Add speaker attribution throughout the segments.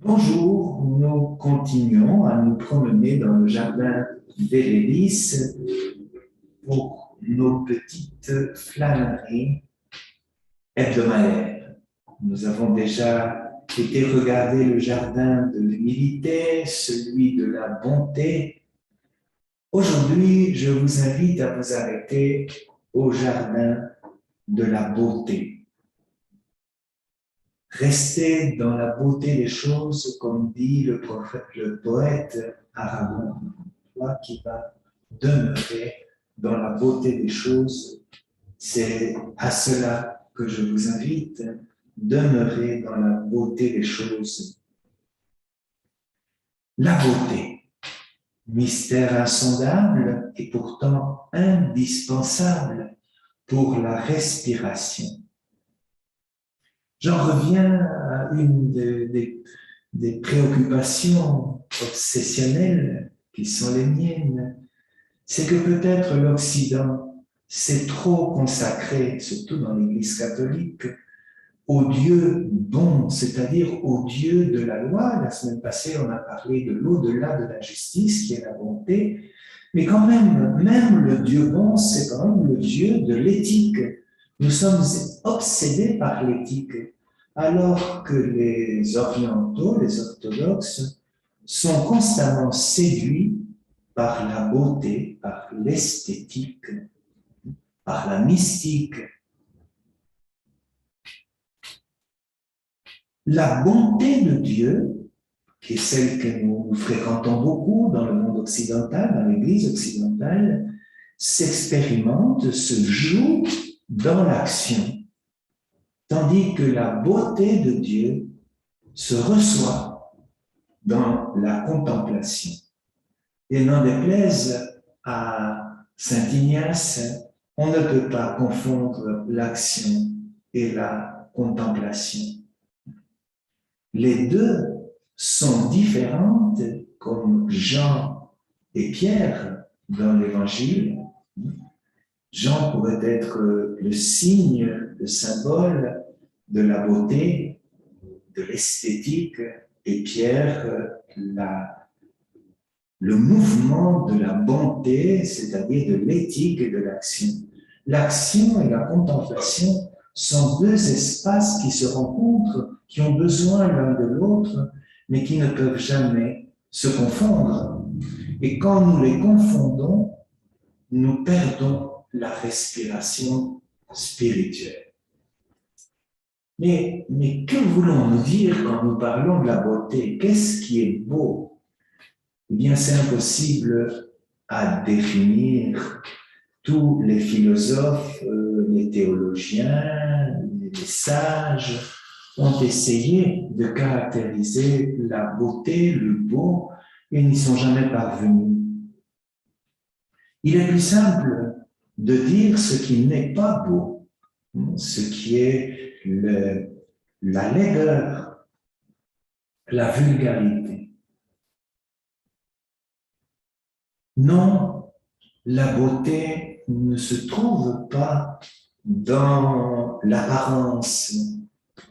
Speaker 1: Bonjour, nous continuons à nous promener dans le jardin d'Hélélis pour nos petites flâneries hebdomadaires. Nous avons déjà été regarder le jardin de l'humilité, celui de la bonté. Aujourd'hui, je vous invite à vous arrêter au jardin de la beauté. Restez dans la beauté des choses, comme dit le poète Aragon, toi qui vas demeurer dans la beauté des choses. C'est à cela que je vous invite, demeurer dans la beauté des choses. La beauté, mystère insondable et pourtant indispensable pour la respiration. J'en reviens à une des préoccupations obsessionnelles qui sont les miennes, c'est que peut-être l'Occident s'est trop consacré, surtout dans l'Église catholique, au Dieu bon, c'est-à-dire au Dieu de la loi. La semaine passée, on a parlé de l'au-delà de la justice, qui est la bonté, mais quand même le Dieu bon, c'est quand même le Dieu de l'éthique. Nous sommes obsédés par l'éthique, alors que les orientaux, les orthodoxes, sont constamment séduits par la beauté, par l'esthétique, par la mystique. La bonté de Dieu, qui est celle que nous fréquentons beaucoup dans le monde occidental, dans l'Église occidentale, s'expérimente, se joue dans l'action, tandis que la beauté de Dieu se reçoit dans la contemplation. Et n'en déplaise à saint Ignace, on ne peut pas confondre l'action et la contemplation. Les deux sont différentes, comme Jean et Pierre dans l'Évangile. Jean pourrait être le signe, le symbole de la beauté, de l'esthétique, et Pierre, le mouvement de la bonté, c'est-à-dire de l'éthique et de l'action. L'action et la contemplation sont deux espaces qui se rencontrent, qui ont besoin l'un de l'autre, mais qui ne peuvent jamais se confondre. Et quand nous les confondons, nous perdons la respiration spirituelle. Mais que voulons-nous dire quand nous parlons de la beauté? Qu'est-ce qui est beau? Eh bien, c'est impossible à définir. Tous les philosophes, les théologiens, les sages ont essayé de caractériser la beauté, le beau, et n'y sont jamais parvenus. Il est plus simple de dire ce qui n'est pas beau, ce qui est la laideur, la vulgarité. Non, la beauté ne se trouve pas dans l'apparence,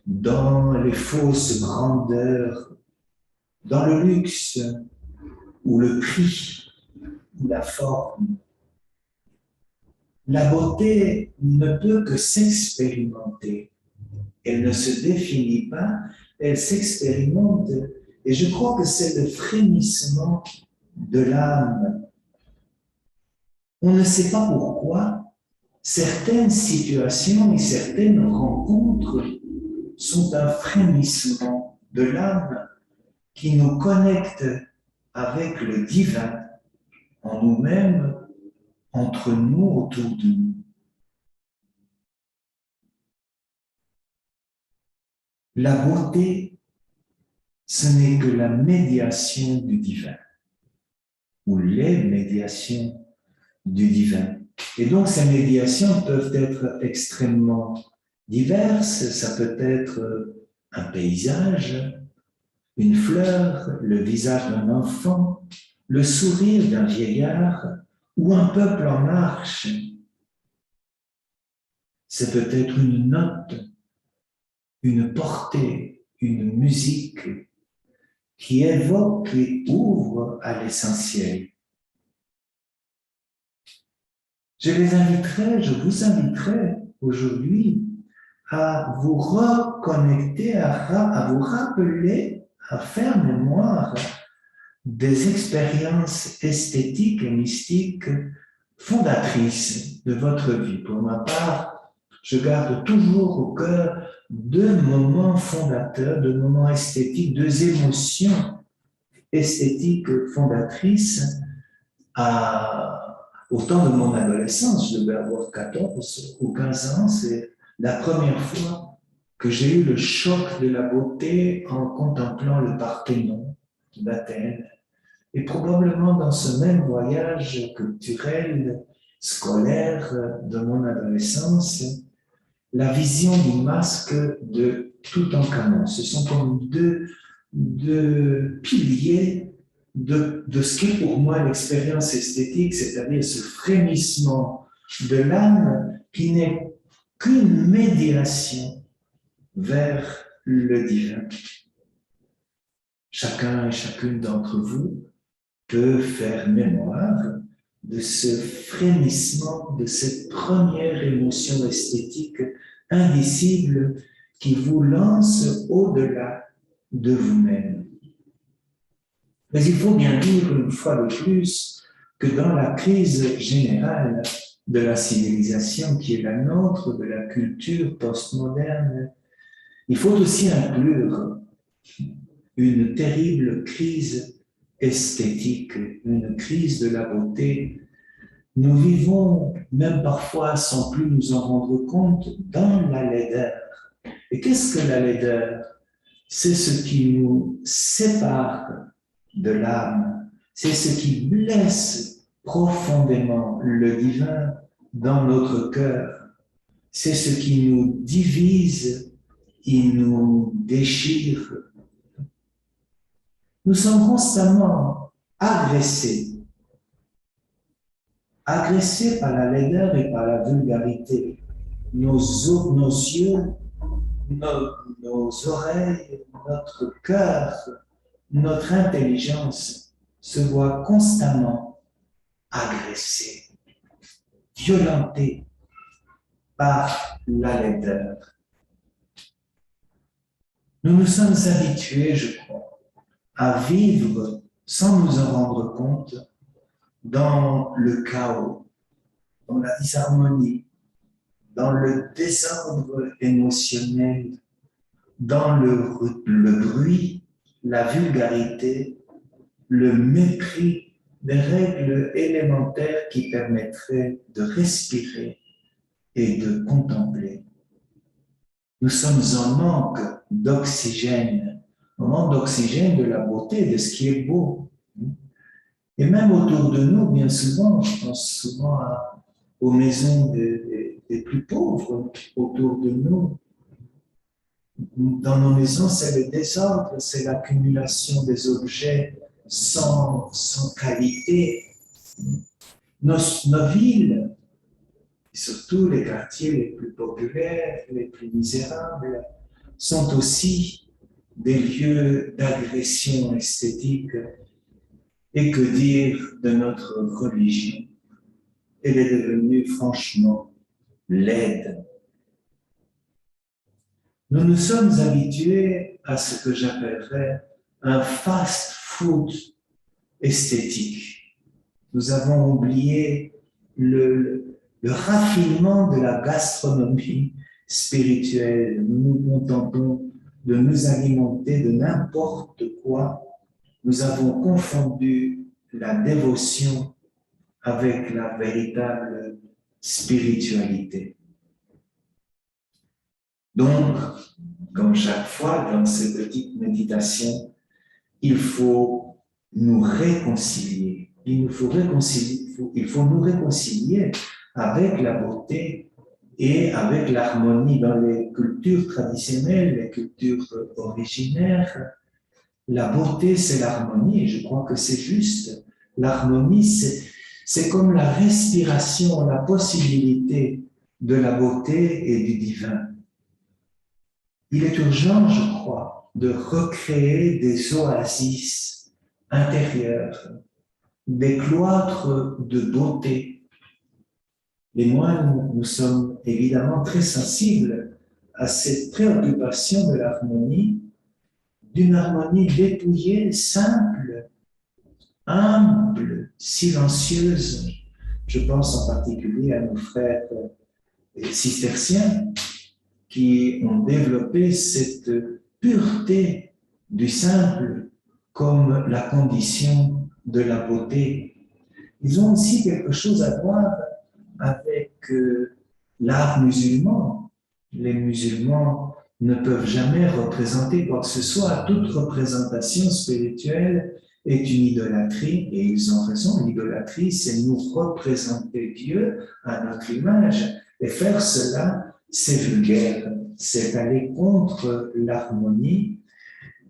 Speaker 1: dans les fausses grandeurs, dans le luxe ou le prix ou la forme. La beauté ne peut que s'expérimenter. Elle ne se définit pas, elle s'expérimente. Et je crois que c'est le frémissement de l'âme. On ne sait pas pourquoi certaines situations et certaines rencontres sont un frémissement de l'âme qui nous connecte avec le divin en nous-mêmes, entre nous, autour de nous. La beauté, ce n'est que la médiation du divin, ou les médiations du divin. Et donc, ces médiations peuvent être extrêmement diverses. Ça peut être un paysage, une fleur, le visage d'un enfant, le sourire d'un vieillard ou un peuple en marche. C'est peut-être une note, une portée, une musique, qui évoque et ouvre à l'essentiel. Je vous inviterai aujourd'hui à vous reconnecter, à vous rappeler, à faire mémoire des expériences esthétiques et mystiques fondatrices de votre vie. Pour ma part, je garde toujours au cœur deux moments fondateurs, deux moments esthétiques, deux émotions esthétiques fondatrices au temps de mon adolescence. Je devais avoir 14 ou 15 ans. C'est la première fois que j'ai eu le choc de la beauté en contemplant le Parthénon d'Athènes. Et probablement dans ce même voyage culturel, scolaire de mon adolescence, la vision du masque de Toutankhamon. Ce sont comme deux piliers de ce qu'est pour moi l'expérience esthétique, c'est-à-dire ce frémissement de l'âme qui n'est qu'une médiation vers le divin. Chacun et chacune d'entre vous peut faire mémoire de ce frémissement, de cette première émotion esthétique indicible qui vous lance au-delà de vous-même. Mais il faut bien dire une fois de plus que dans la crise générale de la civilisation qui est la nôtre, de la culture postmoderne, il faut aussi inclure une terrible crise esthétique, une crise de la beauté. Nous vivons, même parfois sans plus nous en rendre compte, dans la laideur. Et qu'est-ce que la laideur? C'est ce qui nous sépare de l'âme, c'est ce qui blesse profondément le divin dans notre cœur, c'est ce qui nous divise et nous déchire. Nous sommes constamment agressés par la laideur et par la vulgarité. Nos yeux, nos oreilles, notre cœur, notre intelligence se voient constamment agressés, violentés par la laideur. Nous nous sommes habitués, je crois, à vivre sans nous en rendre compte dans le chaos, dans la disharmonie, dans le désordre émotionnel, dans le bruit, la vulgarité, le mépris des règles élémentaires qui permettraient de respirer et de contempler. Nous sommes en manque d'oxygène, en manque d'oxygène de la beauté, de ce qui est beau. Et même autour de nous, bien souvent, je pense souvent aux maisons des plus pauvres autour de nous. Dans nos maisons, c'est le désordre, c'est l'accumulation des objets sans qualité. Nos villes, et surtout les quartiers les plus populaires, les plus misérables, sont aussi des lieux d'agression esthétique. Et que dire de notre religion? Elle est devenue franchement laide. Nous nous sommes habitués à ce que j'appellerais un fast-food esthétique. Nous avons oublié le raffinement de la gastronomie spirituelle. Nous nous contentons de nous alimenter de n'importe quoi. Nous avons confondu la dévotion avec la véritable spiritualité. Donc, comme chaque fois dans ces petites méditations, il faut nous réconcilier. Il faut nous réconcilier avec la beauté et avec l'harmonie dans les cultures traditionnelles, les cultures originaires. La beauté, c'est l'harmonie, et je crois que c'est juste. L'harmonie, c'est comme la respiration, la possibilité de la beauté et du divin. il est urgent, je crois, de recréer des oasis intérieures, des cloîtres de beauté. Les moines, nous sommes évidemment très sensibles à cette préoccupation de l'harmonie, d'une harmonie dépouillée, simple, humble, silencieuse. Je pense en particulier à nos frères cisterciens qui ont développé cette pureté du simple comme la condition de la beauté. Ils ont aussi quelque chose à voir avec l'art musulman. Les musulmans ne peuvent jamais représenter quoi que ce soit. Toute représentation spirituelle est une idolâtrie, et ils ont raison. L'idolâtrie, c'est nous représenter Dieu à notre image, et faire cela, c'est vulgaire, c'est aller contre l'harmonie.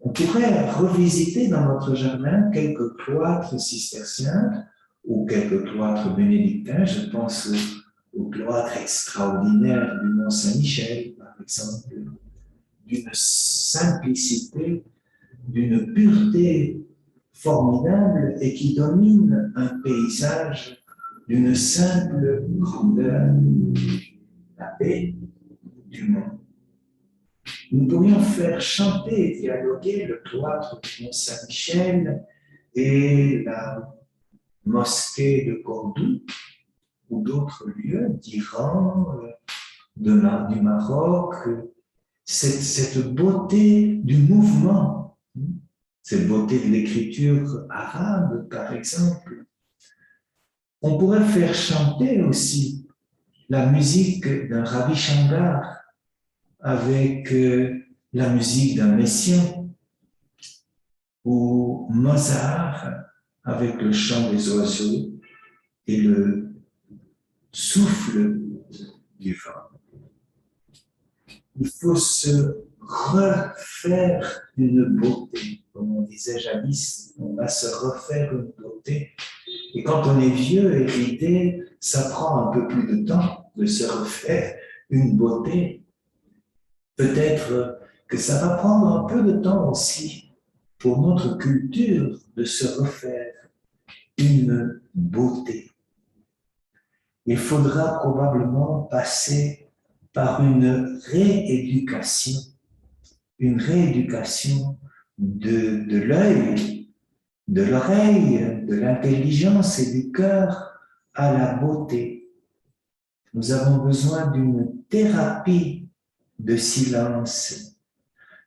Speaker 1: On pourrait revisiter dans notre jardin quelques cloîtres cisterciens ou quelques cloîtres bénédictins. Je pense au cloître extraordinaire du Mont Saint-Michel, par exemple, d'une simplicité, d'une pureté formidable et qui domine un paysage d'une simple grandeur, la paix du monde. Nous pourrions faire chanter et dialoguer le cloître du Mont Saint-Michel et la mosquée de Cordoue ou d'autres lieux d'Iran, du Maroc, cette beauté du mouvement, cette beauté de l'écriture arabe, par exemple. On pourrait faire chanter aussi la musique d'un Ravi Shankar avec la musique d'un Messiaen, ou Mozart avec le chant des oiseaux et le souffle du vent. Il faut se refaire une beauté, comme on disait jadis, on va se refaire une beauté. Et quand on est vieux et ridé, ça prend un peu plus de temps de se refaire une beauté. Peut-être que ça va prendre un peu de temps aussi pour notre culture de se refaire une beauté. Il faudra probablement passer par une rééducation de l'œil, de l'oreille, de l'intelligence et du cœur à la beauté. Nous avons besoin d'une thérapie de silence,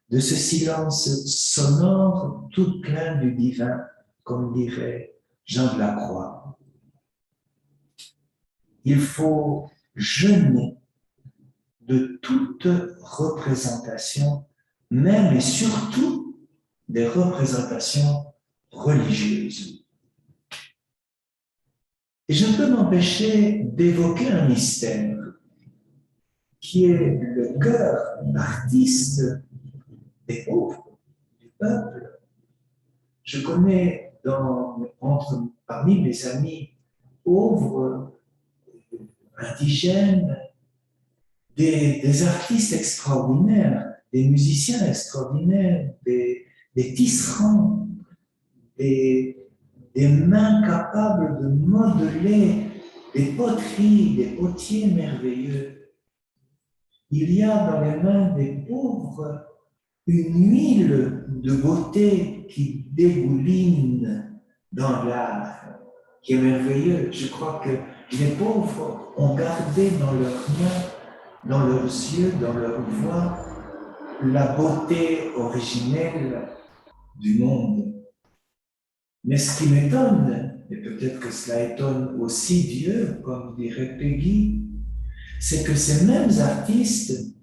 Speaker 1: de ce silence sonore tout plein du divin, comme dirait Jean de la Croix. Il faut jeûner de toute représentation, même et surtout des représentations religieuses. Et je ne peux m'empêcher d'évoquer un mystère qui est le cœur artiste des pauvres, du peuple. Je connais parmi mes amis pauvres, indigènes, des artistes extraordinaires, des musiciens extraordinaires, des tisserands, des mains capables de modeler des poteries, des potiers merveilleux. Il y a dans les mains des pauvres une huile de beauté qui dégouline dans l'art, qui est merveilleux. Je crois que les pauvres ont gardé dans leurs mains, dans leurs yeux, dans leur voix, la beauté originelle du monde. Mais ce qui m'étonne, et peut-être que cela étonne aussi Dieu, comme dirait Peggy, c'est que ces mêmes artistes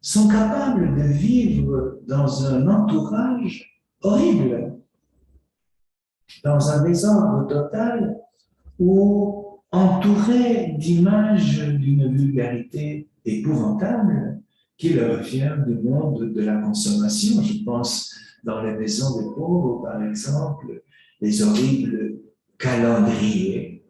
Speaker 1: sont capables de vivre dans un entourage horrible, dans un désordre total, ou entourés d'images d'une vulgarité épouvantable qui leur vient du monde de la consommation. Je pense dans les maisons des pauvres, par exemple, les horribles calendriers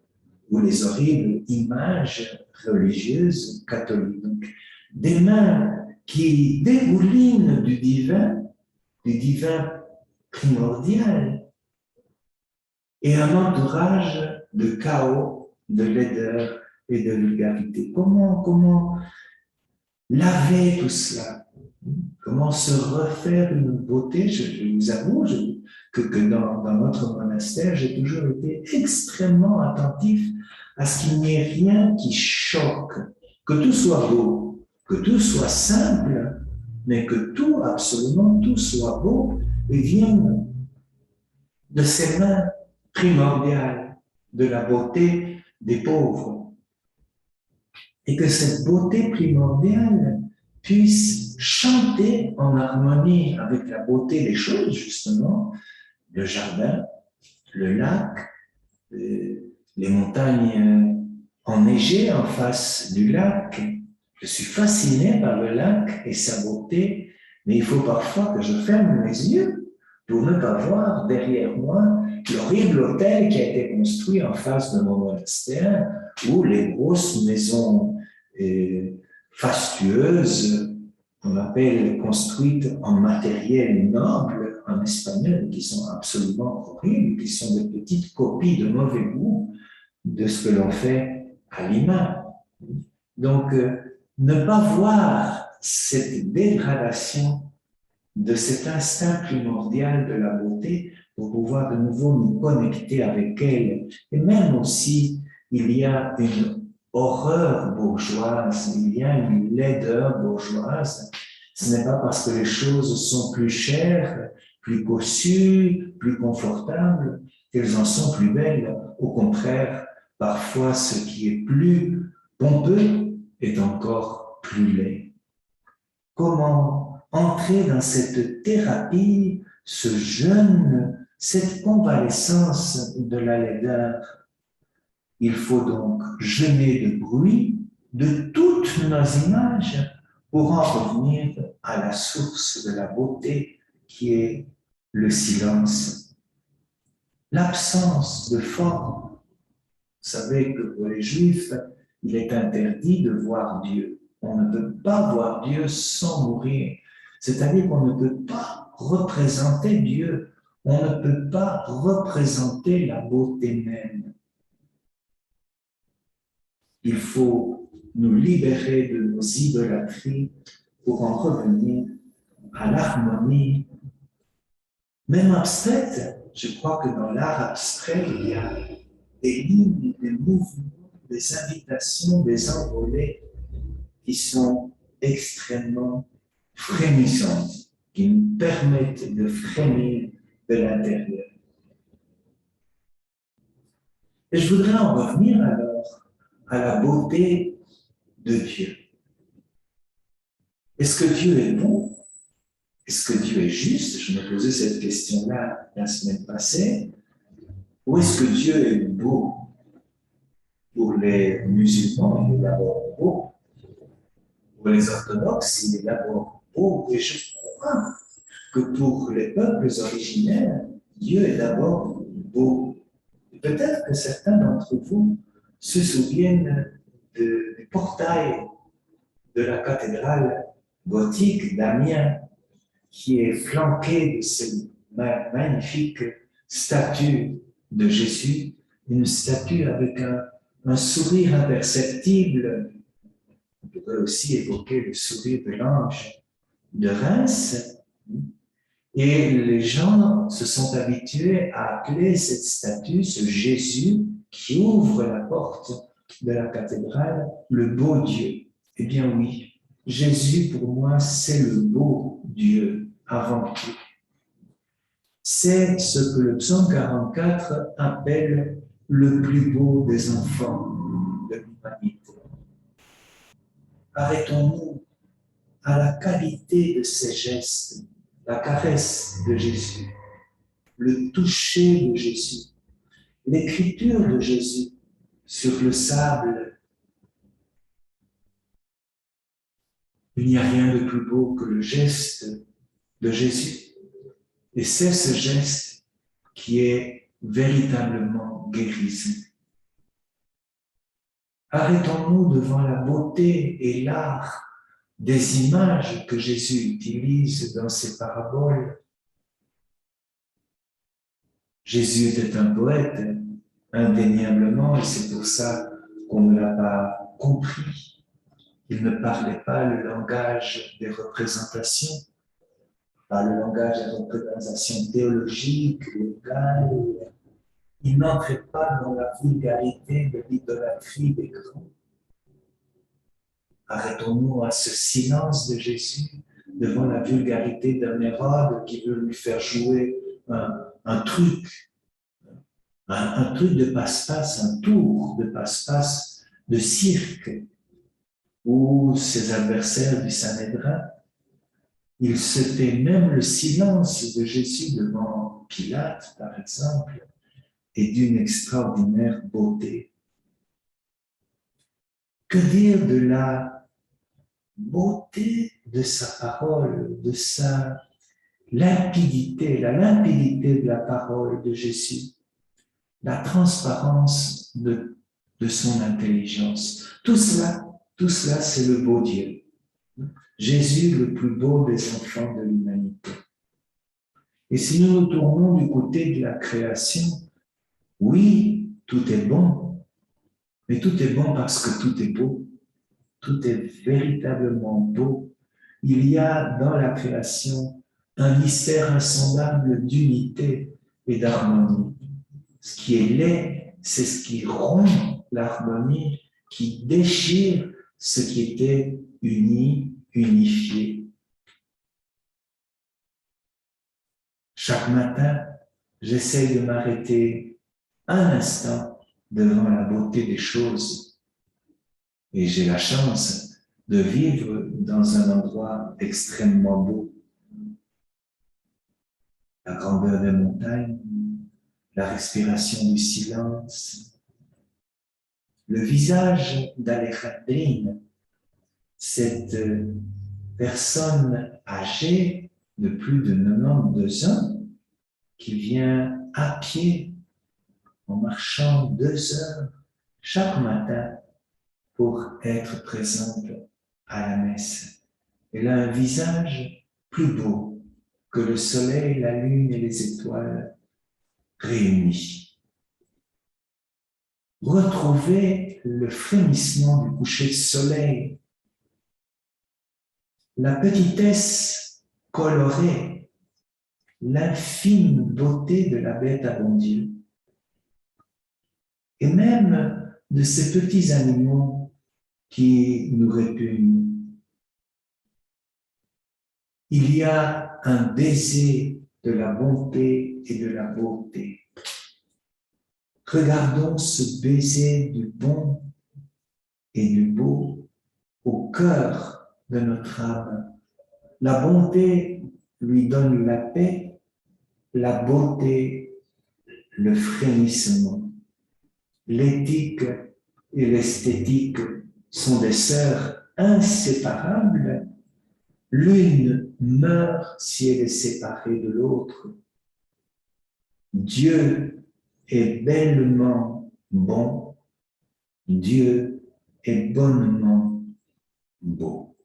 Speaker 1: ou les horribles images religieuses catholiques. Donc, des mains qui dégouline du divin primordial, et un entourage de chaos, de laideur et de vulgarité. Comment laver tout cela? Comment se refaire une beauté? Je vous avoue que dans notre monastère, j'ai toujours été extrêmement attentif à ce qu'il n'y ait rien qui choque, que tout soit beau, que tout soit simple, mais que tout, absolument tout soit beau et vienne de ces mains primordiales de la beauté des pauvres. Et que cette beauté primordiale puisse chanter en harmonie avec la beauté des choses, justement, le jardin, le lac, les montagnes enneigées en face du lac. Je suis fasciné par le lac et sa beauté, mais il faut parfois que je ferme mes yeux pour ne pas voir derrière moi l'horrible hôtel qui a été construit en face de mon monastère, ou les grosses maisons fastueuses qu'on appelle construites en matériel noble en espagnol, qui sont absolument horribles, qui sont des petites copies de mauvais goût de ce que l'on fait à Lima. Donc, ne pas voir cette dégradation de cet instinct primordial de la beauté pour pouvoir de nouveau nous connecter avec elle. Et même aussi, il y a une horreur bourgeoise, il y a une laideur bourgeoise. Ce n'est pas parce que les choses sont plus chères, plus cossues, plus confortables, qu'elles en sont plus belles. Au contraire, parfois, ce qui est plus pompeux est encore plus laid. Comment entrer dans cette thérapie, ce jeûne, cette convalescence de la laideur? Il faut donc jeûner de bruit, de toutes nos images, pour en revenir à la source de la beauté qui est le silence. L'absence de forme. Vous savez que pour les Juifs, il est interdit de voir Dieu. On ne peut pas voir Dieu sans mourir. C'est-à-dire qu'on ne peut pas représenter Dieu. On ne peut pas représenter la beauté même. Il faut nous libérer de nos idolâtries pour en revenir à l'harmonie, même abstraite. Je crois que dans l'art abstrait, il y a des lignes, des mouvements, des invitations, des envolées qui sont extrêmement frémissantes, qui nous permettent de frémir de l'intérieur. Et je voudrais en revenir alors à la beauté de Dieu. Est-ce que Dieu est bon? Est-ce que Dieu est juste? Je me posais cette question-là la semaine passée. Ou est-ce que Dieu est beau? Pour les musulmans, il est d'abord beau. Pour les orthodoxes, il est d'abord beau. Et je crois que pour les peuples originaires, Dieu est d'abord beau. Et peut-être que certains d'entre vous se souviennent du portail de la cathédrale gothique d'Amiens, qui est flanqué de cette magnifique statue de Jésus, une statue avec un sourire imperceptible. On pourrait aussi évoquer le sourire de l'ange de Reims. Et les gens se sont habitués à appeler cette statue, ce Jésus qui ouvre la porte de la cathédrale, le beau Dieu. Eh bien oui, Jésus pour moi c'est le beau Dieu avant tout. C'est ce que le psaume 44 appelle le plus beau des enfants de l'humanité. Arrêtons-nous à la qualité de ces gestes, la caresse de Jésus, le toucher de Jésus, l'écriture de Jésus sur le sable. Il n'y a rien de plus beau que le geste de Jésus. Et c'est ce geste qui est véritablement guérissant. Arrêtons-nous devant la beauté et l'art des images que Jésus utilise dans ses paraboles. Jésus était un poète, indéniablement, et c'est pour ça qu'on ne l'a pas compris. Il ne parlait pas le langage des représentations, pas le langage des représentations théologiques, légales. Il n'entrait pas dans la vulgarité de l'idolâtrie des grands. Arrêtons-nous à ce silence de Jésus devant la vulgarité d'un Hérode qui veut lui faire jouer un truc, un truc de passe-passe, un tour de passe-passe de cirque, où ses adversaires du Sanhédrin, il se fait même le silence de Jésus devant Pilate, par exemple, est d'une extraordinaire beauté. Que dire de la beauté de sa parole, de sa limpidité, la limpidité de la parole de Jésus, la transparence de son intelligence. Tout cela, c'est le beau Dieu. Jésus, le plus beau des enfants de l'humanité. Et si nous nous tournons du côté de la création, oui, tout est bon, mais tout est bon parce que tout est beau. Tout est véritablement beau. Il y a dans la création un mystère insondable d'unité et d'harmonie. Ce qui est laid, c'est ce qui rompt l'harmonie, qui déchire ce qui était uni, unifié. Chaque matin, j'essaie de m'arrêter un instant devant la beauté des choses. Et j'ai la chance de vivre dans un endroit extrêmement beau. La grandeur des montagnes, la respiration du silence, le visage d'Alejandrine, cette personne âgée de plus de 92 ans qui vient à pied en marchant 2 heures chaque matin pour être présente à la messe. Elle a un visage plus beau que le soleil, la lune et les étoiles réunis. Retrouvez le frémissement du coucher de soleil, la petitesse colorée, l'infime beauté de la bête à bon Dieu, et même de ces petits animaux qui nous répugnent. Il y a un baiser de la bonté et de la beauté. Regardons ce baiser du bon et du beau au cœur de notre âme. La bonté lui donne la paix, la beauté, le frémissement. L'éthique et l'esthétique sont des sœurs inséparables. L'une meurt si elle est séparée de l'autre. Dieu est bellement bon, Dieu est bonnement beau.